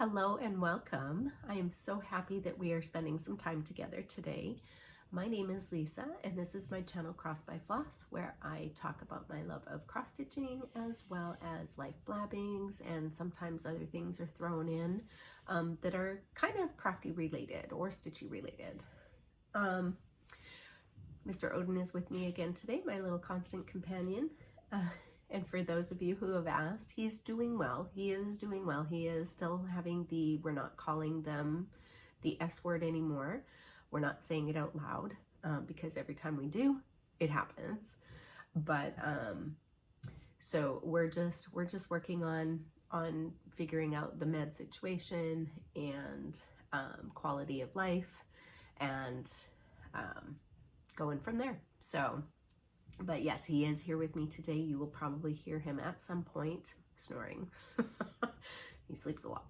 Hello and welcome. I am so happy that we are spending some time together today. My name is Lisa and this is my channel Cross by Floss, where I talk about my love of cross stitching as well as life blabbings, and sometimes other things are thrown in that are kind of crafty related or stitchy related. Mr. Odin is with me again today, my little constant companion. And for those of you who have asked, he's doing well. He is doing well. He is still having we're not calling them the S word anymore. We're not saying it out loud because every time we do, it happens. But so we're just working on figuring out the med situation and quality of life and going from there. So. But yes, he is here with me today. You will probably hear him at some point snoring. He sleeps a lot.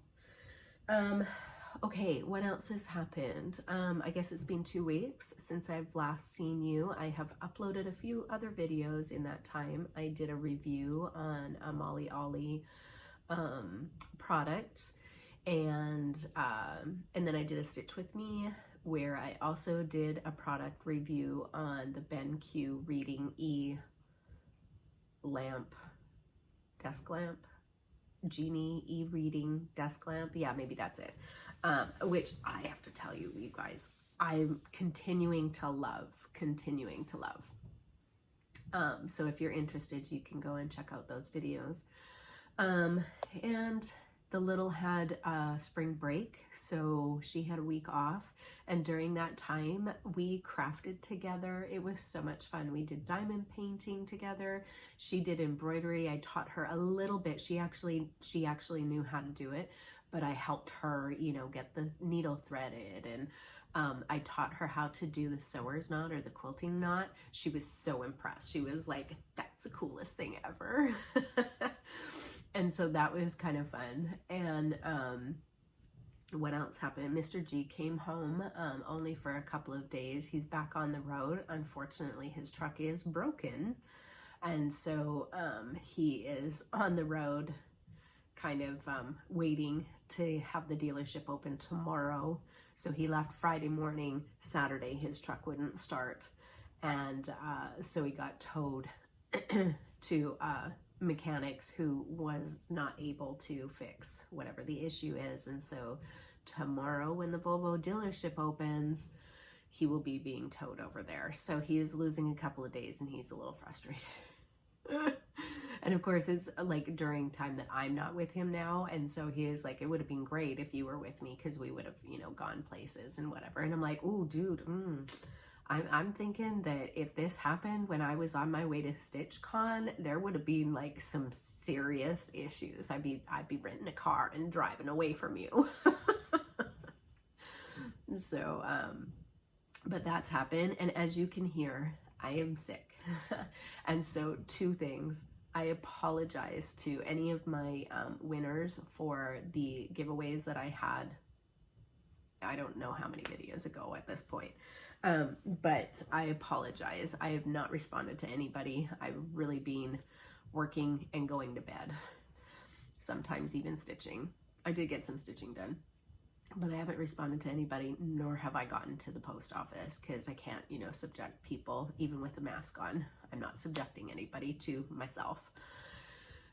Okay, what else has happened? I guess it's been 2 weeks since I've last seen you. I have uploaded a few other videos in that time. I did a review on a Molly Ollie product, and then I did a Stitch With Me, where I also did a product review on the BenQ Reading E lamp, desk lamp, Genie e-reading desk lamp. Yeah, maybe that's it. Which I have to tell you, you guys, I'm continuing to love. So if you're interested, you can go and check out those videos. And the little had spring break, so she had a week off, and during that time we crafted together. It was so much fun. We did diamond painting together. She did embroidery. I taught her a little bit. She actually knew how to do it, but I helped her, you know, get the needle threaded, and I taught her how to do the sewer's knot or the quilting knot. She was so impressed. She was like, that's the coolest thing ever. And so that was kind of fun. And what else happened? Mr. G came home only for a couple of days. He's back on the road. Unfortunately, his truck is broken. And so he is on the road kind of waiting to have the dealership open tomorrow. So he left Friday morning. Saturday, his truck wouldn't start. And so he got towed to mechanics who was not able to fix whatever the issue is. And so tomorrow, when the Volvo dealership opens, he will be being towed over there. So he is losing a couple of days and he's a little frustrated. And of course, it's like during time that I'm not with him now. And so he is like, it would have been great if you were with me, because we would have, you know, gone places and whatever. And I'm like, oh, dude, I'm thinking that if this happened when I was on my way to StitchCon, there would have been like some serious issues. I'd be renting a car and driving away from you. So, but that's happened. And as you can hear, I am sick. And so 2 things. I apologize to any of my winners for the giveaways that I had. I don't know how many videos ago at this point. But I apologize. I have not responded to anybody. I've really been working and going to bed. Sometimes even stitching. I did get some stitching done, but I haven't responded to anybody, nor have I gotten to the post office, because I can't, you know, subject people, even with a mask on. I'm not subjecting anybody to myself.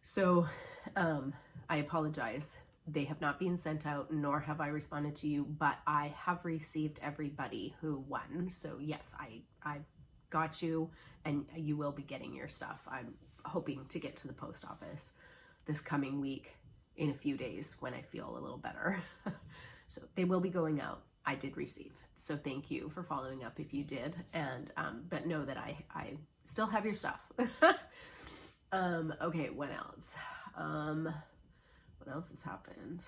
So I apologize. They have not been sent out, nor have I responded to you, but I have received everybody who won. So yes, I've got you, and you will be getting your stuff. I'm hoping to get to the post office this coming week in a few days when I feel a little better. So they will be going out. I did receive. So thank you for following up if you did. And but know that I still have your stuff. Okay, what else? What else has happened?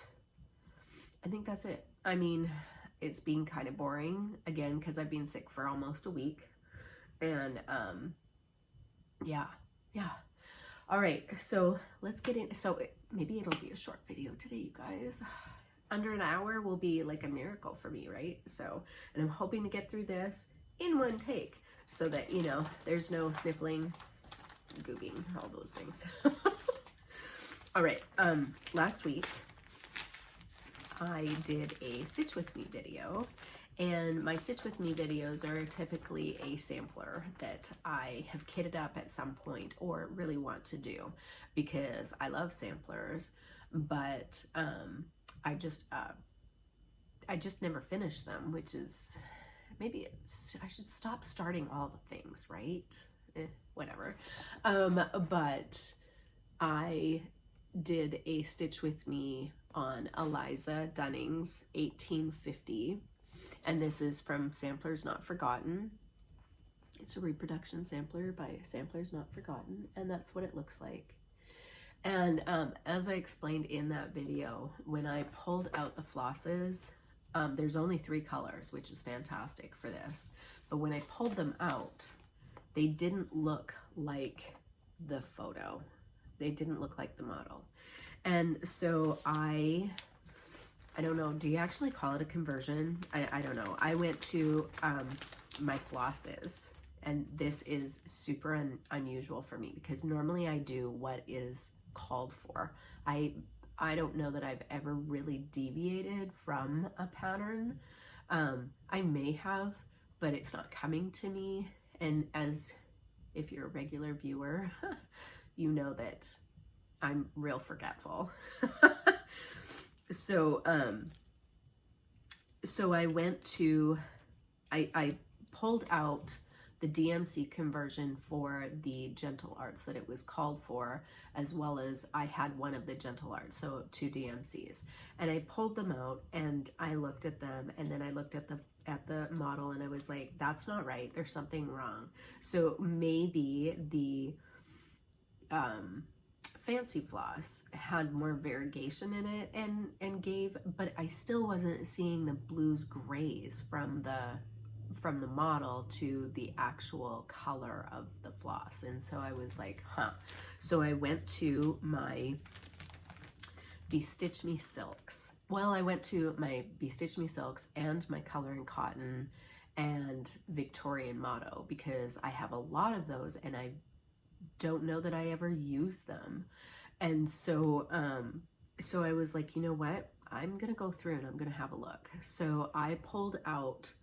I think that's it. I mean, it's been kind of boring again because I've been sick for almost a week. And yeah. All right, so let's get in. So maybe it'll be a short video today, you guys. Under an hour will be like a miracle for me, right? So, and I'm hoping to get through this in one take so that, you know, there's no sniffling, goobing, all those things. All right, last week I did a Stitch With Me video, and my Stitch With Me videos are typically a sampler that I have kitted up at some point or really want to do because I love samplers, but I just never finish them, which is, maybe I should stop starting all the things, right? Whatever. But I did a Stitch With Me on Eliza Dunnings 1850, and this is from Samplers Not Forgotten. It's a reproduction sampler by Samplers Not Forgotten, and that's what it looks like. And as I explained in that video, when I pulled out the flosses, there's only 3 colors, which is fantastic for this, but when I pulled them out, they didn't look like the photo. They didn't look like the model. And so I don't know, do you actually call it a conversion? I don't know. I went to my flosses, and this is super unusual for me because normally I do what is called for. I don't know that I've ever really deviated from a pattern. I may have, but it's not coming to me. And as if you're a regular viewer, you know that I'm real forgetful. So I went to, I pulled out the DMC conversion for the Gentle Arts that it was called for, as well as I had one of the Gentle Arts, so 2 DMCs. And I pulled them out and I looked at them, and then I looked at the model and I was like, that's not right, there's something wrong. So maybe the Fancy Floss had more variegation in it and gave, but I still wasn't seeing the blues grays from the model to the actual color of the floss. And so I was like, huh. So I went to my Bestitch Me Silks. Well, I went to my Bestitch Me Silks and my Color and Cotton and Victorian Motto because I have a lot of those and I don't know that I ever use them. And so so I was like, you know what, I'm gonna go through and I'm gonna have a look. So I pulled out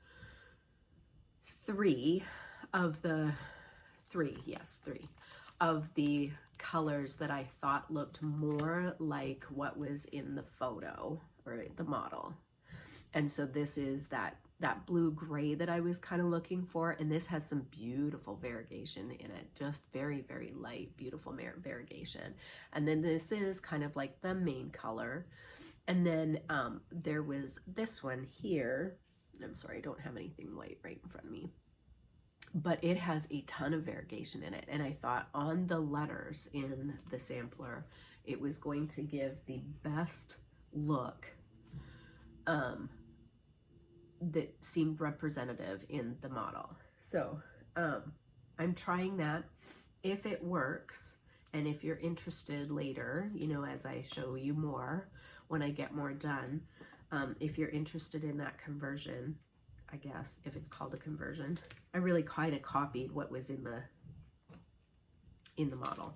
3 of the colors that I thought looked more like what was in the photo or the model. And so this is that blue gray that I was kind of looking for, and this has some beautiful variegation in it, just very, very light, beautiful variegation. And then this is kind of like the main color. And then there was this one here. I'm sorry, I don't have anything white right in front of me, but it has a ton of variegation in it. And I thought on the letters in the sampler, it was going to give the best look that seemed representative in the model. So I'm trying that. If it works, and if you're interested later, you know, as I show you more, when I get more done, if you're interested in that conversion, I guess, if it's called a conversion, I really kind of copied what was in the model.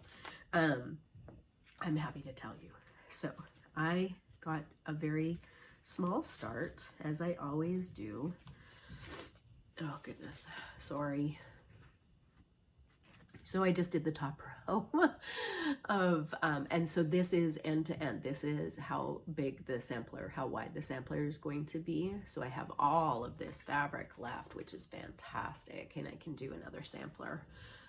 I'm happy to tell you. So I got a very small start, as I always do. Oh goodness, sorry. So I just did the top row of, and so this is end to end. This is how big the sampler, how wide the sampler is going to be. So I have all of this fabric left, which is fantastic. And I can do another sampler,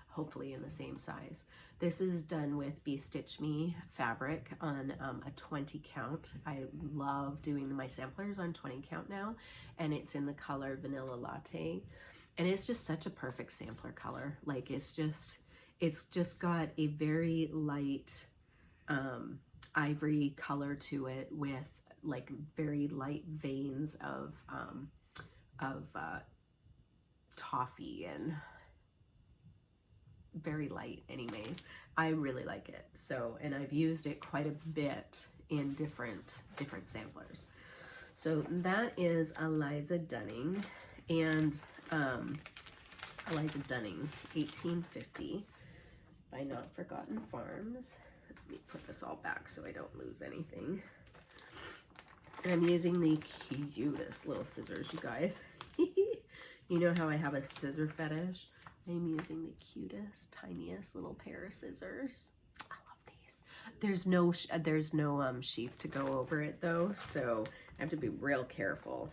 hopefully in the same size. This is done with Bestitch Me fabric on a 20 count. I love doing my samplers on 20 count now, and it's in the color Vanilla Latte. And it's just such a perfect sampler color. Like it's just got a very light ivory color to it with like very light veins of toffee, and very light anyways. I really like it. So, and I've used it quite a bit in different samplers. So that is Eliza Dunning, and Eliza Dunnings 1850 by Not Forgotten Farms. Let me put this all back so I don't lose anything. And I'm using the cutest little scissors, you guys. You know how I have a scissor fetish? I'm using the cutest, tiniest little pair of scissors. I love these. There's no sheath to go over it though, so I have to be real careful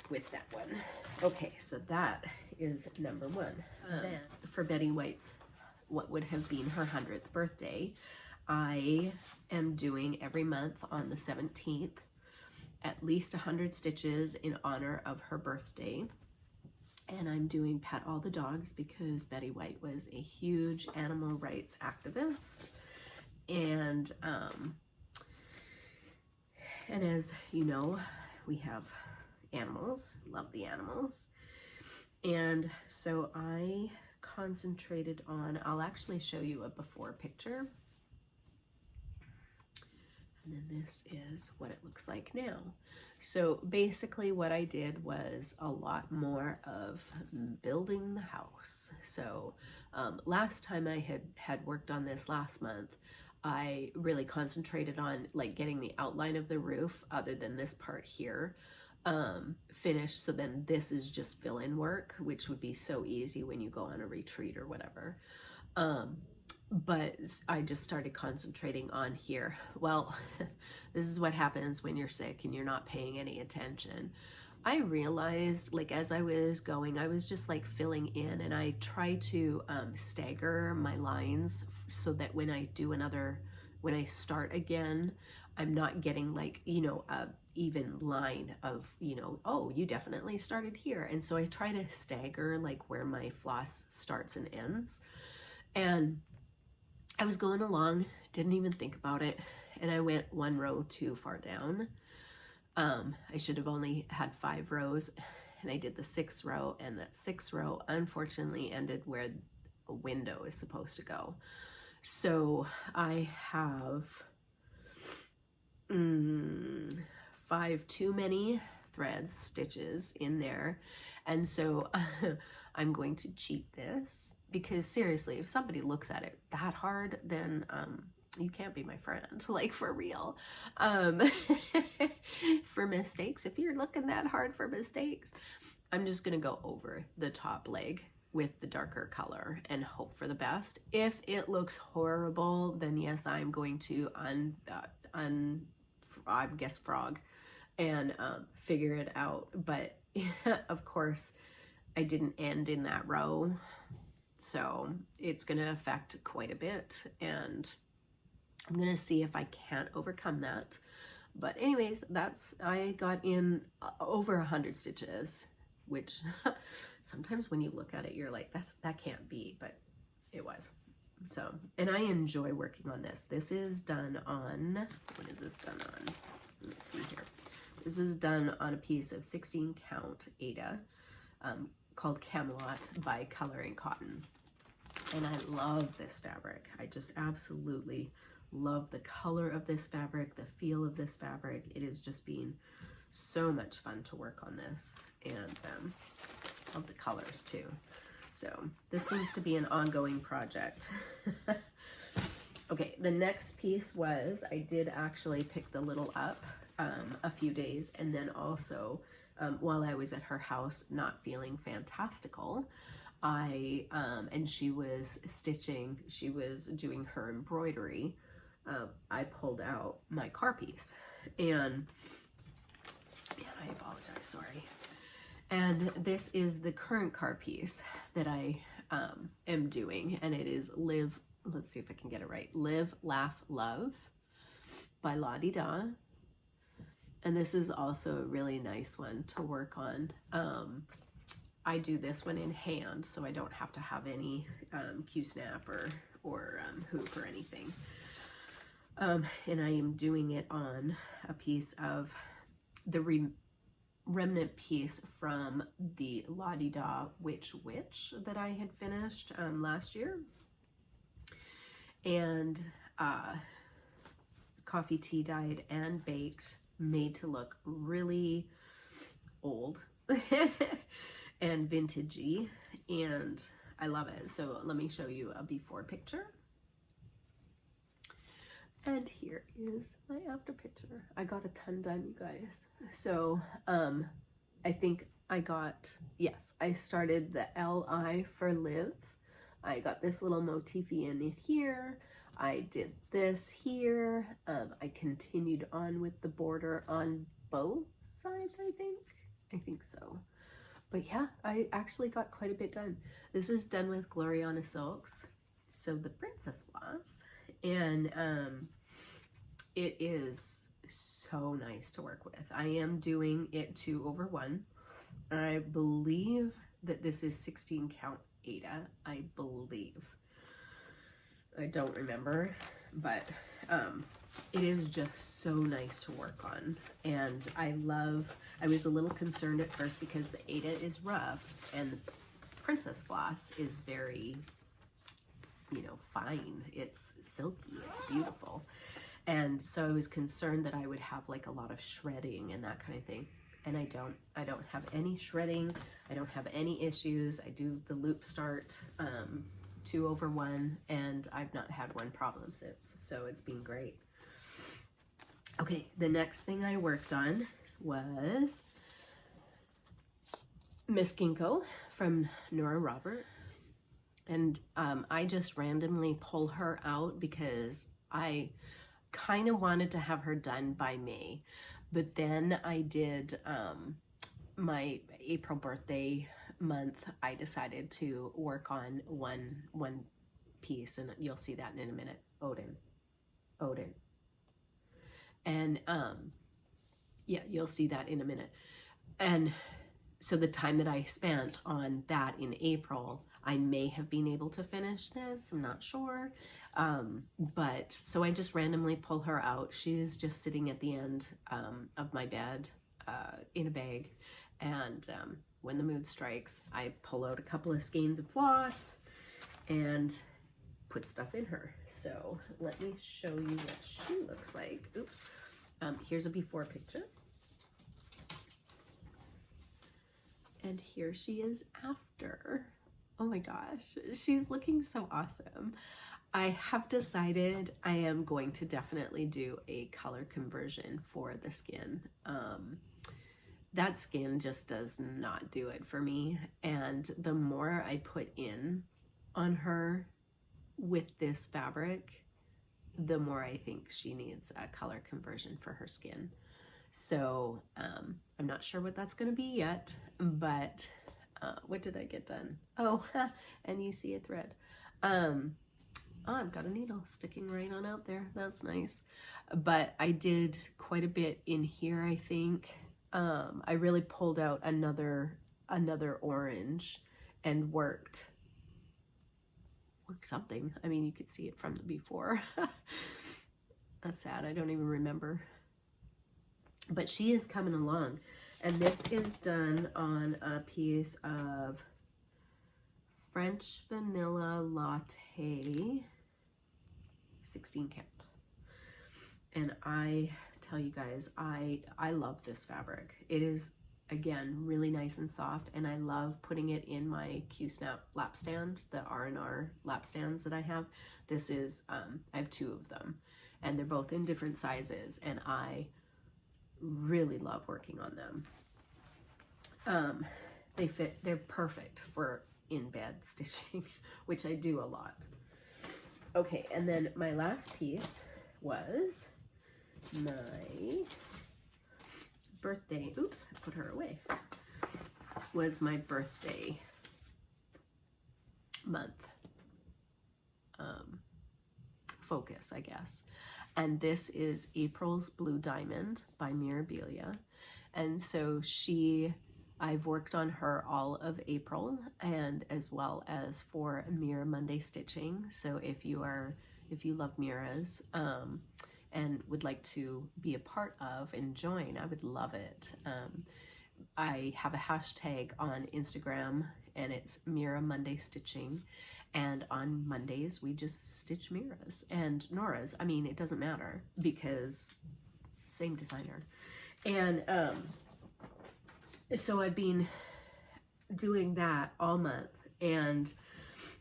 with that one. Okay, so that is number one. Then for Betty White's, what would have been her 100th birthday, I am doing every month on the 17th at least 100 stitches in honor of her birthday. And I'm doing Pet All the Dogs because Betty White was a huge animal rights activist. And as you know, we have animals, love the animals. And so I concentrated on, I'll actually show you a before picture. And then this is what it looks like now. So basically what I did was a lot more of building the house. So last time I had worked on this last month, I really concentrated on like getting the outline of the roof other than this part here finished. So then this is just fill-in work, which would be so easy when you go on a retreat or whatever. But I just started concentrating on here. Well, this is what happens when you're sick and you're not paying any attention. I realized, like, as I was going, I was just like filling in, and I try to stagger my lines so that when I do when I start again, I'm not getting like, you know, a even line of, you know, oh, you definitely started here. And so I try to stagger like where my floss starts and ends. And I was going along, didn't even think about it, and I went one row too far down. I should have only had 5 rows, and I did the 6th row, and that 6th row unfortunately ended where a window is supposed to go. So I have 5 too many stitches in there, and so I'm going to cheat this. Because seriously, if somebody looks at it that hard, then you can't be my friend, like for real. For mistakes, if you're looking that hard for mistakes, I'm just gonna go over the top leg with the darker color and hope for the best. If it looks horrible, then yes, I'm going to I guess frog and figure it out. But of course, I didn't end in that row. So it's going to affect quite a bit, and I'm going to see if I can't overcome that. But anyways, I got in over 100 stitches, which sometimes when you look at it, you're like, that can't be, but it was. So, and I enjoy working on this. This is done on, what is this done on? Let's see here. This is done on a piece of 16 count Aida, called Camelot by Coloring Cotton. And I love this fabric. I just absolutely love the color of this fabric, the feel of this fabric. It has just been so much fun to work on this, and love the colors too. So this seems to be an ongoing project. Okay, the next piece was, I did actually pick the little up a few days, and then also while I was at her house not feeling fantastical, and she was stitching, she was doing her embroidery, I pulled out my car piece, and I apologize, sorry. And this is the current car piece that I am doing, and it is Live, let's see if I can get it right, Live, Laugh, Love by La-Di-Da. And this is also a really nice one to work on. I do this one in hand, so I don't have to have any Q-snap or hoop or anything. And I am doing it on a piece of the remnant piece from the La-Di-Da Witch that I had finished last year. And coffee tea dyed and baked, made to look really old and vintagey, and I love it. So let me show you a before picture. And here is my after picture. I got a ton done, you guys. So I think I got, yes, I started the L-I for live. I got this little motify in here. I did this here. I continued on with the border on both sides, I think so. But yeah, I actually got quite a bit done. This is done with Gloriana Silks, so the Princess Floss, and it is so nice to work with. I am doing it 2/1. I believe that this is 16 count Aida, I believe. I don't remember, but it is just so nice to work on. And I was a little concerned at first because the Aida is rough and the Princess Floss is very, you know, fine. It's silky, it's beautiful. And so I was concerned that I would have like a lot of shredding and that kind of thing. And I don't have any shredding. I don't have any issues. I do the loop start 2/1 and I've not had one problem since. So it's been great. Okay, the next thing I worked on was Miss Ginko from Nora Roberts. And I just randomly pull her out because I kind of wanted to have her done by May. But then I did my April birthday month. I decided to work on one piece, and you'll see that in a minute. Odin. And yeah, you'll see that in a minute. And so the time that I spent on that in April, I may have been able to finish this, I'm not sure. But so I just randomly pull her out. She's just sitting at the end of my bed in a bag. And when the mood strikes, I pull out a couple of skeins of floss and put stuff in her. So let me show you what she looks like. Oops. Here's a before picture. And here she is after. Oh my gosh, she's looking so awesome. I have decided I am going to definitely do a color conversion for the skin. That skin just does not do it for me. And the more I put in on her with this fabric, the more I think she needs a color conversion for her skin. So I'm not sure what that's going to be yet, but what did I get done? Oh, and you see a thread. Oh, I've got a needle sticking right on out there. That's nice. But I did quite a bit in here, I think. I really pulled out another orange and worked something. I mean, you could see it from the before. That's sad. I don't even remember. But she is coming along. And this is done on a piece of French Vanilla Latte 16 count. And I tell you guys, I love this fabric. It is, again, really nice and soft, and I love putting it in my Q-Snap lap stand, the R&R lap stands that I have. This is, I have 2 of them, and they're both in different sizes, and I really love working on them. They fit, they're perfect for in-bed stitching, which I do a lot. Okay, and then my last piece was my birthday, oops, I put her away, was my birthday month focus, I guess. And this is April's Blue Diamond by Mirabilia. And so I've worked on her all of April, and as well as for Mira Monday stitching. So if you love Mira's and would like to be a part of and join, I would love it. I have a hashtag on Instagram, and it's Mira Monday Stitching. And on Mondays, we just stitch Mira's and Nora's. I mean, it doesn't matter because it's the same designer. And so I've been doing that all month, and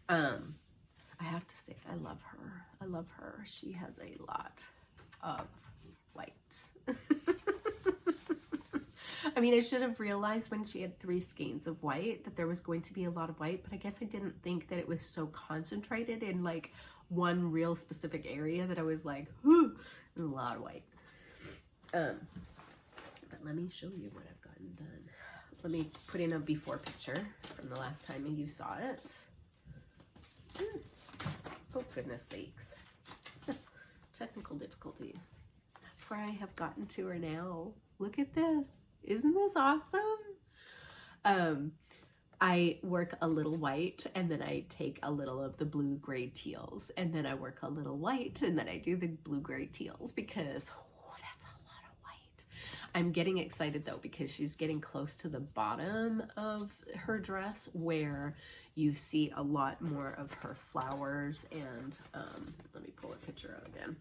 I I have to say, I love her. I love her. She has a lot of white. I mean, I should have realized when she had 3 skeins of white that there was going to be a lot of white, but I guess I didn't think that it was so concentrated in like one real specific area that I was like, whew, there's a lot of white. But let me show you what I've gotten done. Let me put in a before picture from the last time you saw it. Oh, goodness sakes. Technical difficulties. That's where I have gotten to her now. Look at this. Isn't this awesome? I work a little white and then I take a little of the blue gray teals, and then I work a little white and then I do the blue gray teals because that's a lot of white. I'm getting excited though because she's getting close to the bottom of her dress where you see a lot more of her flowers, and let me pull a picture out again.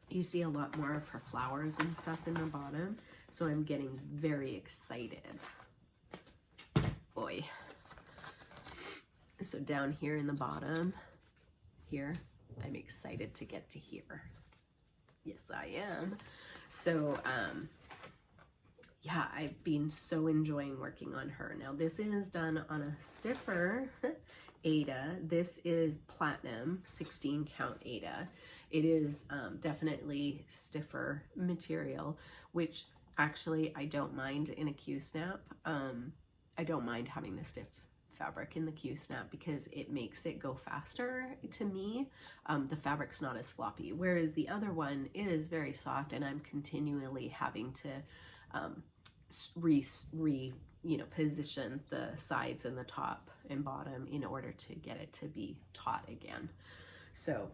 You see a lot more of her flowers and stuff in the bottom. So I'm getting very excited. Boy. So down here in the bottom, here, I'm excited to get to here. Yes, I am. So, yeah, I've been so enjoying working on her. Now, this is done on a stiffer Aida. This is platinum 16 count Aida. It is definitely stiffer material, which actually I don't mind in a Q-snap. I don't mind having the stiff fabric in the Q-snap because it makes it go faster to me. The fabric's not as floppy, whereas the other one is very soft, and I'm continually having to position the sides and the top and bottom in order to get it to be taut again. So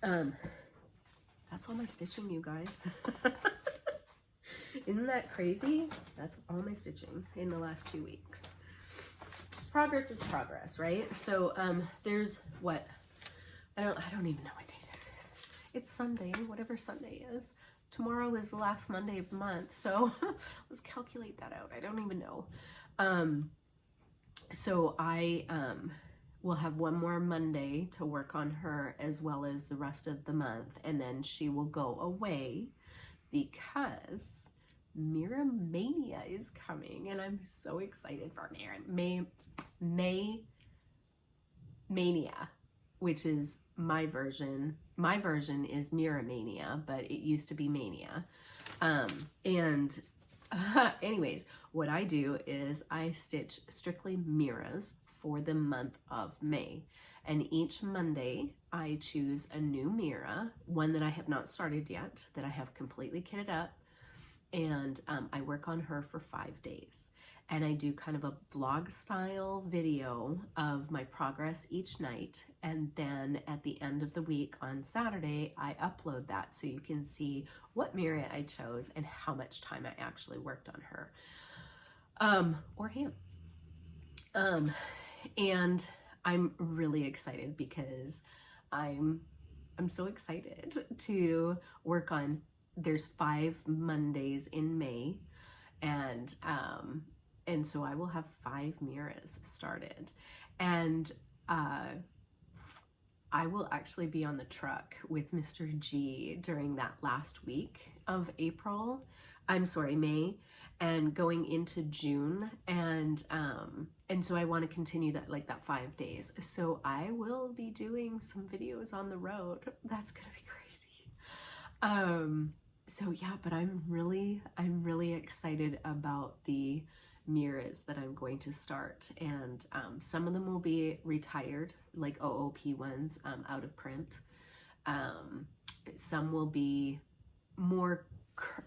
that's all my stitching, you guys. Isn't that crazy? That's all my stitching in the last 2 weeks. Progress is progress, right? So there's what, I don't even know what day this is. It's Sunday, whatever Sunday is. Tomorrow is the last Monday of the month, so let's calculate that out. I don't even know. So I will have one more Monday to work on her as well as the rest of the month, and then she will go away because Mira Mania is coming, and I'm so excited for Mania, which is my version. My version is Mira Mania, but it used to be Mania. Anyways, what I do is I stitch strictly Miras for the month of May. And each Monday, I choose a new Mira, one that I have not started yet, that I have completely kitted up, and I work on her for 5 days. And I do kind of a vlog style video of my progress each night, and then at the end of the week on Saturday, I upload that so you can see what Mira I chose and how much time I actually worked on her, or him. And I'm really excited because I'm so excited to work on, there's 5 Mondays in May, and so I will have 5 Miras started, and I will actually be on the truck with Mr. G during that last week of May, and going into June, and so I want to continue that, like that 5 days. So I will be doing some videos on the road. That's gonna be crazy. So yeah, but I'm really excited about the Miras that I'm going to start, and some of them will be retired, like OOP ones, out of print. Some will be more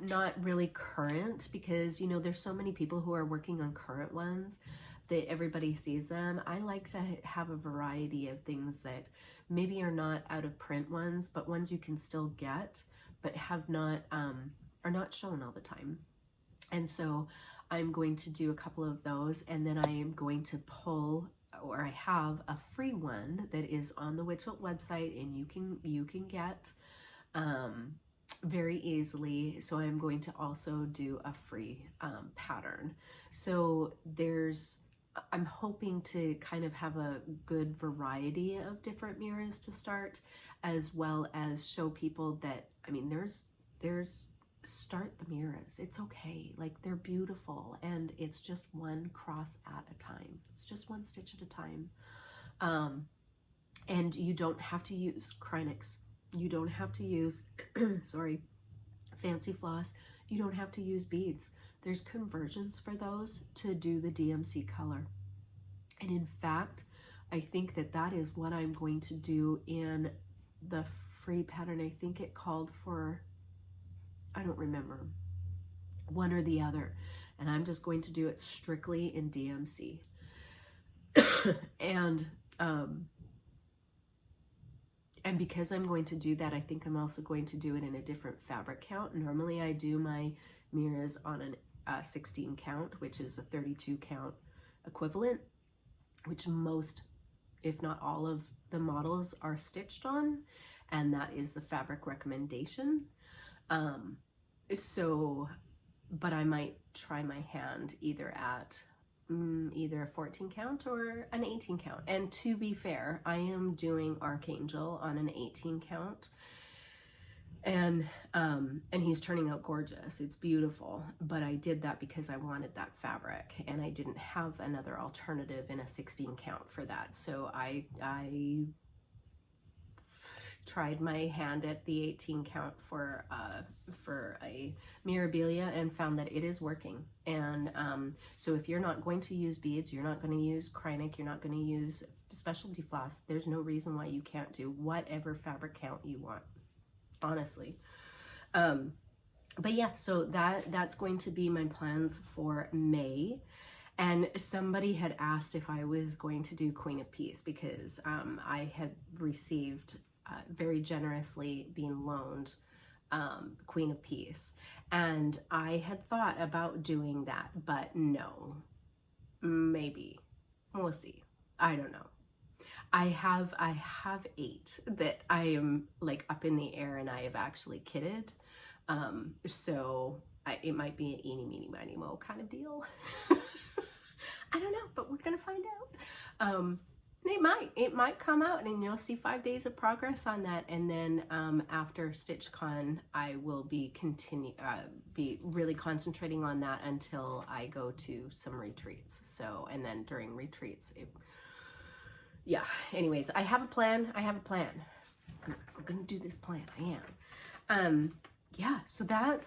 not really current, because you know there's so many people who are working on current ones that everybody sees them. I like to have a variety of things that maybe are not out of print ones, but ones you can still get, but have not are not shown all the time. And so I'm going to do a couple of those, and then I am going to pull, or I have a free one that is on the Witchelt website, and you can get very easily. So I'm going to also do a free pattern. So there's I'm hoping to kind of have a good variety of different mirrors to start, as well as show people that, I mean, start the mirrors. It's okay. Like, they're beautiful, and it's just one cross at a time. It's just one stitch at a time. And you don't have to use Krynics. You don't have to use, sorry, fancy floss. You don't have to use beads. There's conversions for those to do the DMC color. And in fact, I think that that is what I'm going to do in the free pattern. I think it called for, I don't remember, one or the other. And I'm just going to do it strictly in DMC. And because I'm going to do that, I think I'm also going to do it in a different fabric count. Normally I do my mirrors on a 16 count, which is a 32 count equivalent, which most, if not all of the models are stitched on, and that is the fabric recommendation. But I might try my hand either at either a 14 count or an 18 count. And to be fair, I am doing Archangel on an 18 count, and he's turning out gorgeous. It's beautiful, but I did that because I wanted that fabric, and I didn't have another alternative in a 16 count for that. So I tried my hand at the 18 count for a Mirabilia and found that it is working. And so if you're not going to use beads, you're not going to use Krynic, you're not going to use specialty floss, there's no reason why you can't do whatever fabric count you want, honestly. But yeah, so that's going to be my plans for May. And somebody had asked if I was going to do Queen of Peace, because I had received very generously being loaned Queen of Peace, and I had thought about doing that, but no, maybe we'll see. I don't know. I have 8 that I am like up in the air, and I have actually kitted, so it might be an eeny meeny miny mo kind of deal. I don't know, but we're gonna find out. It might come out, and you'll see 5 days of progress on that. And then after StitchCon, I will be really concentrating on that until I go to some retreats. So, and then during retreats, yeah. Anyways, I have a plan. I'm gonna do this plan. I am. Yeah. So that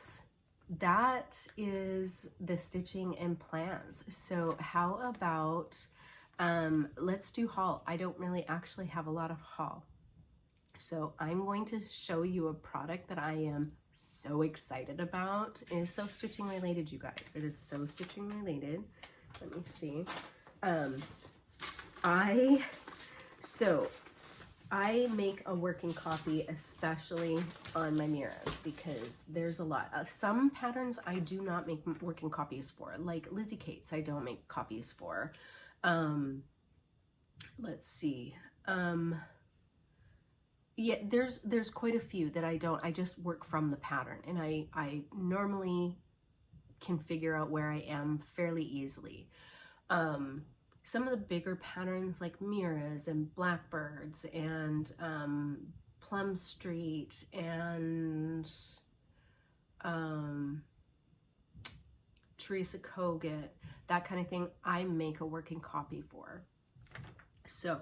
is the stitching and plans. So how about let's do haul. I don't really actually have a lot of haul. So I'm going to show you a product that I am so excited about. It is so stitching related, you guys. It is so stitching related. Let me see. I make a working copy, especially on my Miras, because there's a lot. Some patterns I do not make working copies for, like Lizzie Kate's I don't make copies for. Let's see. Yeah, there's quite a few that I don't. I just work from the pattern, and I normally can figure out where I am fairly easily. Some of the bigger patterns like Mira's and Blackbirds and Plum Street and Teresa Kogut, that kind of thing, I make a working copy for. So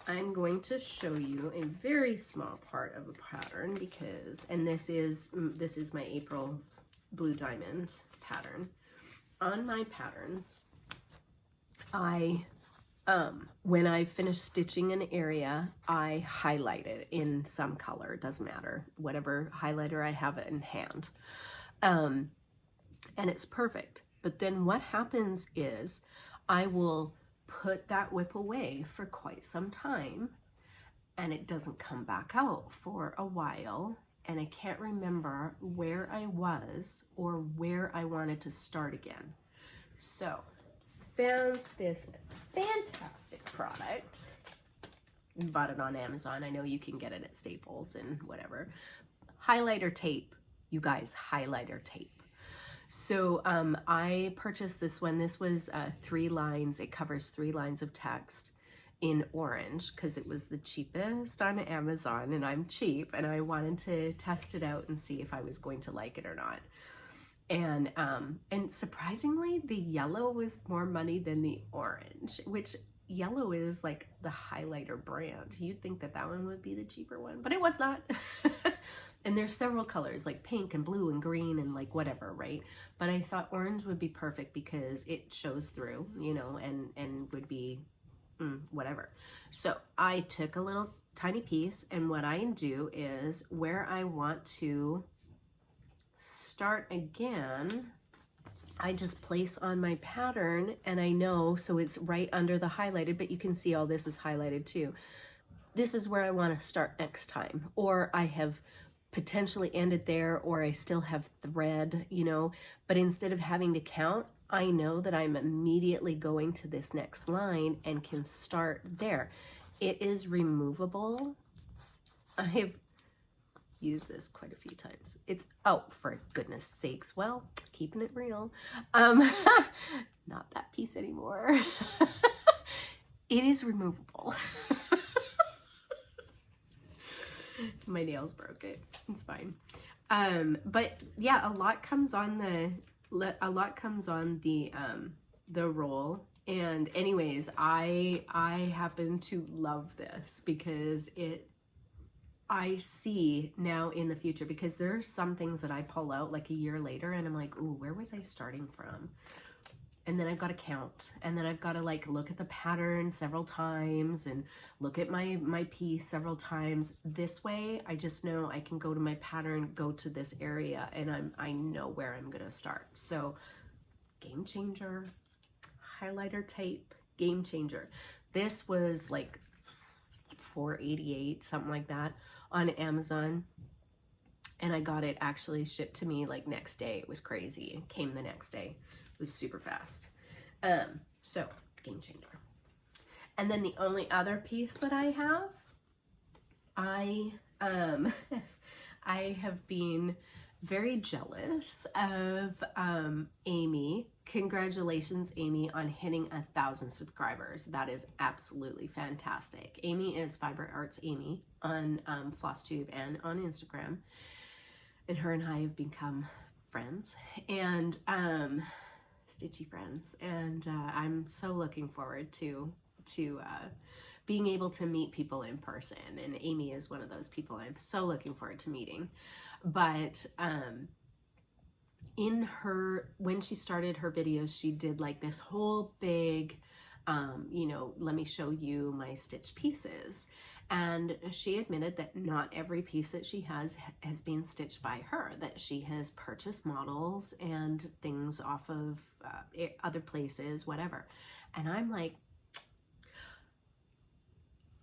I'm going to show you a very small part of a pattern because, and this is my April's Blue Diamond pattern. On my patterns, when I finish stitching an area, I highlight it in some color. It doesn't matter, whatever highlighter I have it in hand. And it's perfect. But then what happens is I will put that whip away for quite some time, and it doesn't come back out for a while, and I can't remember where I was or where I wanted to start again. So found this fantastic product. Bought it on Amazon. I know you can get it at Staples and whatever. Highlighter tape, you guys, highlighter tape. So I purchased this one. This was 3 lines. It covers 3 lines of text in orange because it was the cheapest on Amazon, and I'm cheap, and I wanted to test it out and see if I was going to like it or not. And surprisingly, the yellow was more money than the orange, which yellow is like the highlighter brand. You'd think that that one would be the cheaper one, but it was not. And there's several colors like pink and blue and green and like whatever, right? But I thought orange would be perfect because it shows through, you know, and would be whatever. So I took a little tiny piece, and what I do is where I want to start again, I just place on my pattern, and I know, so it's right under the highlighted, but you can see all this is highlighted too. This is where I want to start next time, or I have potentially ended there, or I still have thread, you know, but instead of having to count, I know that I'm immediately going to this next line and can start there. It is removable. I have used this quite a few times. It's, oh, for goodness sakes, well, keeping it real. Not that piece anymore. It is removable. My nails broke it. It's fine. But yeah, a lot comes on the roll. And anyways, I happen to love this because I see now in the future, because there are some things that I pull out like a year later and I'm like, ooh, where was I starting from? And then I've got to count, and then I've got to like look at the pattern several times and look at my piece several times. This way, I just know I can go to my pattern, go to this area, and I know where I'm gonna start. So, game changer, highlighter tape, game changer. This was like $4.88, something like that, on Amazon. And I got it actually shipped to me like next day. It was crazy. It came the next day. It was super fast. So game changer. And then the only other piece that I have, I have been very jealous of Amy. Congratulations, Amy, on hitting 1,000 subscribers. That is absolutely fantastic. Amy is Fiber Arts Amy on Flosstube and on Instagram. And her and I have become friends and stitchy friends. And I'm so looking forward to being able to meet people in person. And Amy is one of those people I'm so looking forward to meeting. But when she started her videos, she did like this whole big, you know, let me show you my stitch pieces. And she admitted that not every piece that she has been stitched by her, that she has purchased models and things off of other places, whatever. And I'm like,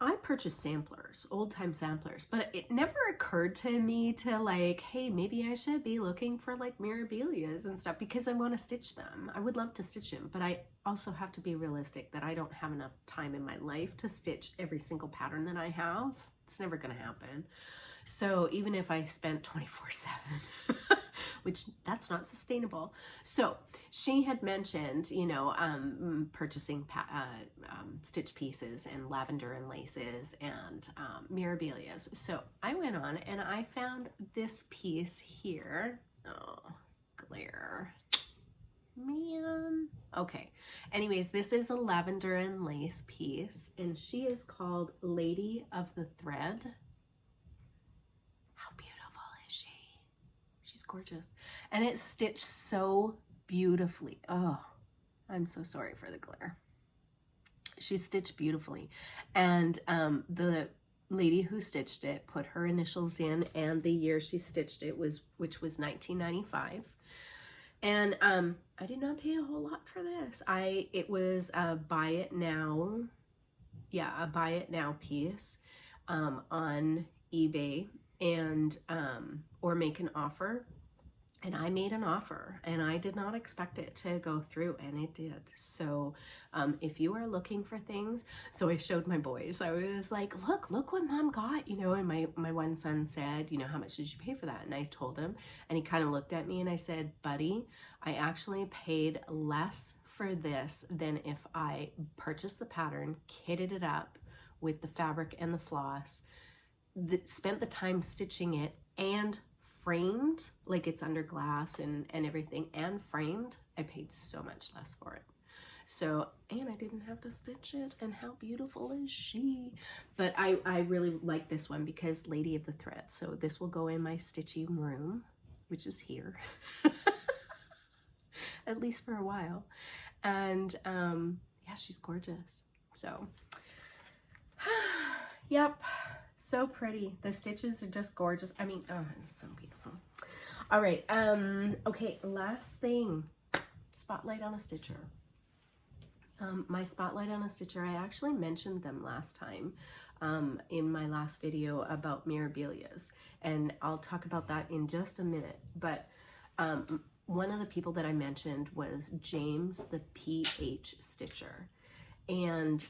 I purchased samplers, old-time samplers, but it never occurred to me to like, hey, maybe I should be looking for like Mirabilias and stuff because I want to stitch them. I would love to stitch them, but I also have to be realistic that I don't have enough time in my life to stitch every single pattern that I have. It's never going to happen. So even if I spent 24/7, which that's not sustainable. So she had mentioned, you know, purchasing stitch pieces and lavender and laces and Mirabilias. So I went on and I found this piece here. Oh, glare. Man. Okay. Anyways, this is a lavender and lace piece, and she is called Lady of the Thread. She's gorgeous. And it's stitched so beautifully. Oh, I'm so sorry for the glare. She's stitched beautifully. And the lady who stitched it put her initials in and the year she stitched it, which was 1995. And I did not pay a whole lot for this. It was a buy it now. Yeah, a buy it now piece on eBay. And or make an offer. And I made an offer, and I did not expect it to go through, and it did. So if you are looking for things, so I showed my boys. I was like, look what mom got, you know, and my one son said, you know, how much did you pay for that? And I told him, and he kind of looked at me, and I said, buddy, I actually paid less for this than if I purchased the pattern, kitted it up with the fabric and the floss, spent the time stitching it, and framed, like it's under glass and everything, and framed. I paid so much less for it. So, and I didn't have to stitch it, and how beautiful is she? But I really like this one because Lady of the Thread. So this will go in my stitching room, which is here, at least for a while. And yeah, she's gorgeous. So, yep. So pretty. The stitches are just gorgeous. I mean, oh, it's so beautiful. All right. Okay, last thing. Spotlight on a stitcher. My spotlight on a stitcher, I actually mentioned them last time in my last video about Mirabilias, and I'll talk about that in just a minute. But one of the people that I mentioned was James the PH Stitcher, and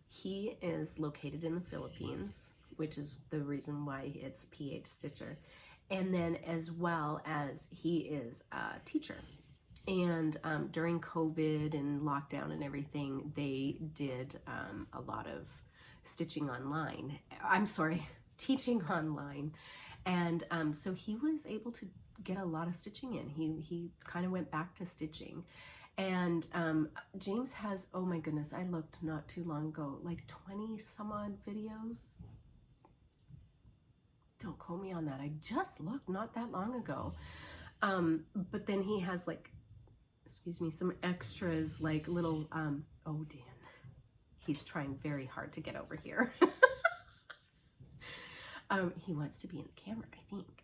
he is located in the Philippines, which is the reason why it's PH Stitcher. And then as well as he is a teacher. And during COVID and lockdown and everything, they did a lot of stitching online. I'm sorry, teaching online. And so he was able to get a lot of stitching in. He kind of went back to stitching. And James has, oh my goodness, I looked not too long ago, like 20 some odd videos. Don't quote me on that. I just looked not that long ago. But then he has like, excuse me, some extras, like little, oh Dan, he's trying very hard to get over here. He wants to be in the camera, I think.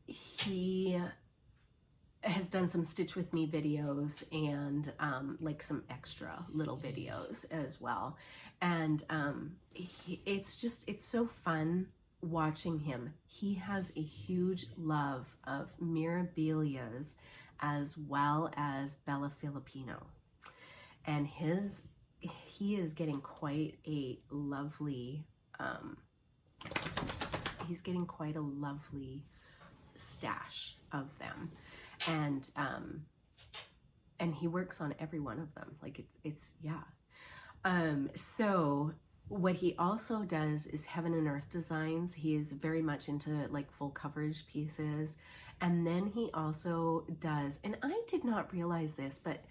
He has done some Stitch With Me videos and like some extra little videos as well. And it's so fun watching him. He has a huge love of Mirabilias as well as Bella Filipino. And he is getting quite a lovely, he's getting quite a lovely stash of them. And he works on every one of them. Like it's yeah. So what he also does is Heaven and Earth designs. He is very much into like full coverage pieces. And then he also does, and I did not realize this, but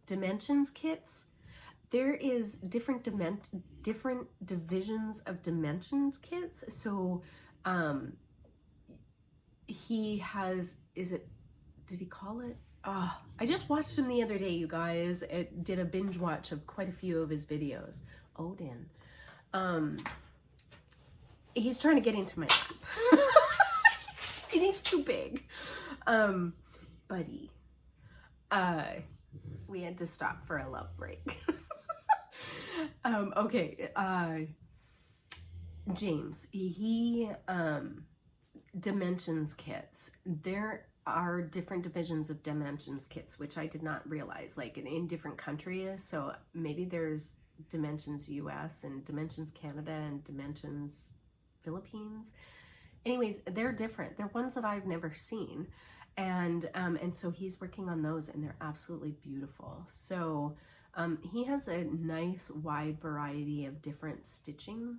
dimensions kits. There is different divisions of dimensions kits. So he has, did he call it? Oh, I just watched him the other day, you guys. It did a binge watch of quite a few of his videos. Odin. He's trying to get into my lap. He's too big. Buddy. We had to stop for a love break. Okay. James, he dimensions kits. There are different divisions of dimensions kits, which I did not realize, like in different countries. So maybe there's Dimensions US and Dimensions Canada and Dimensions Philippines. Anyways, they're different. They're ones that I've never seen. And so he's working on those, and they're absolutely beautiful. So he has a nice wide variety of different stitching,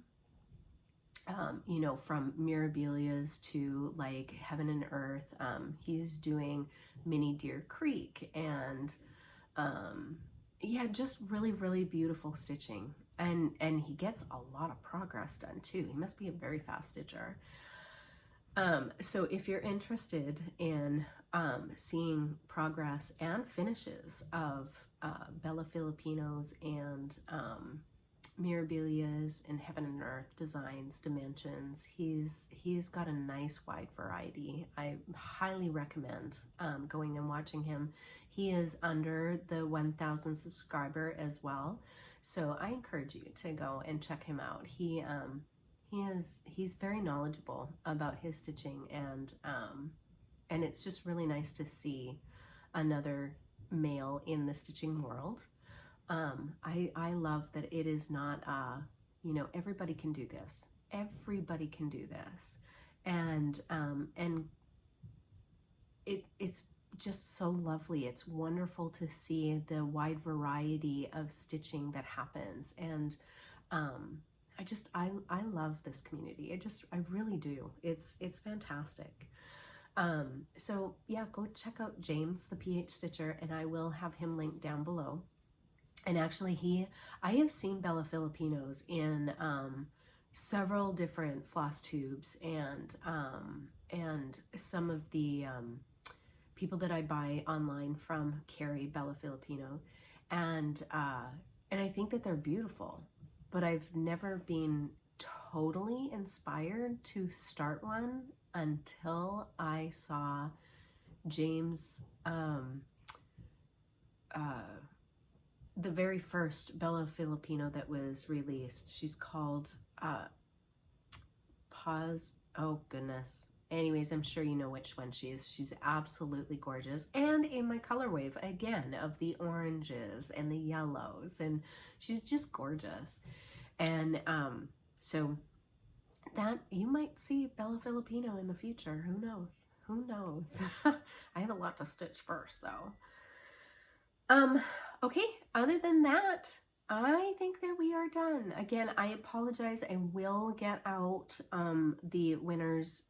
you know, from Mirabilias to like Heaven and Earth. He's doing Mini Deer Creek and yeah, just really, really beautiful stitching. And he gets a lot of progress done too. He must be a very fast stitcher. So if you're interested in seeing progress and finishes of Bella Filipinos and Mirabilias and Heaven and Earth designs, dimensions, he's got a nice wide variety. I highly recommend going and watching him. He is under the 1,000 subscriber as well, so I encourage you to go and check him out. he's very knowledgeable about his stitching, and it's just really nice to see another male in the stitching world. I love that it is not, you know, everybody can do this. Everybody can do this. And it's just so lovely. It's wonderful to see the wide variety of stitching that happens. And I love this community. I really do. It's fantastic. So yeah, go check out James, the PH Stitcher, and I will have him linked down below. And actually I have seen Bella Filipinos in several different floss tubes, and some of the people that I buy online from carry Bella Filipino, and I think that they're beautiful, but I've never been totally inspired to start one until I saw James, the very first Bella Filipino that was released. She's called Pause. Oh goodness. Anyways, I'm sure you know which one she is. She's absolutely gorgeous, and in my color wave again of the oranges and the yellows, and she's just gorgeous. And so that you might see Bella Filipino in the future. Who knows? Who knows? I have a lot to stitch first though. Okay, other than that, I think that we are done. Again, I apologize. I will get out the winners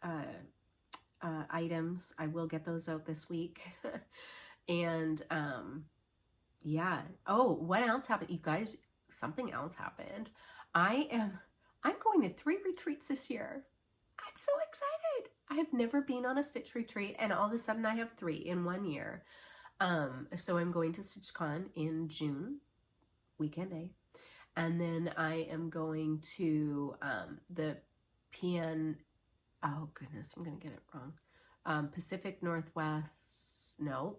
items. I will get those out this week. And yeah. Oh, what else happened? You guys, something else happened. I'm going to 3 retreats this year. I'm so excited. I have never been on a stitch retreat, and all of a sudden I have 3 in 1 year. So I'm going to StitchCon in June, weekend A, and then I am going to the oh goodness, I'm gonna get it wrong. Pacific Northwest, no,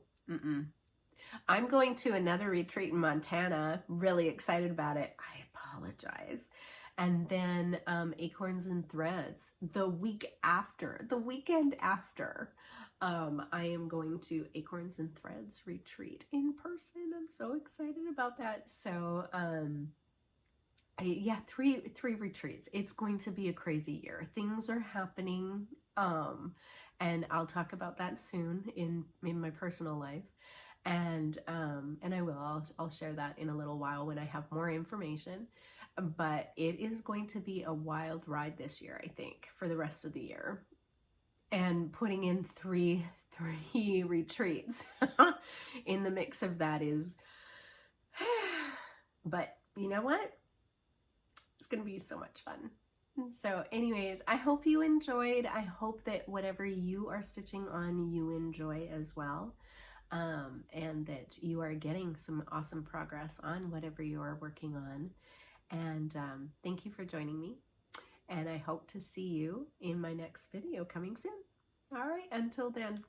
I'm going to another retreat in Montana, really excited about it. I apologize. And then Acorns and Threads, the weekend after. I am going to Acorns and Threads retreat in person. I'm so excited about that. So yeah, three retreats. It's going to be a crazy year. Things are happening, and I'll talk about that soon in my personal life. And I'll share that in a little while when I have more information. But it is going to be a wild ride this year, I think, for the rest of the year. And putting in three retreats in the mix of that is, but you know what? It's going to be so much fun. So anyways, I hope you enjoyed. I hope that whatever you are stitching on, you enjoy as well. And that you are getting some awesome progress on whatever you are working on. And thank you for joining me. And I hope to see you in my next video coming soon. All right, until then.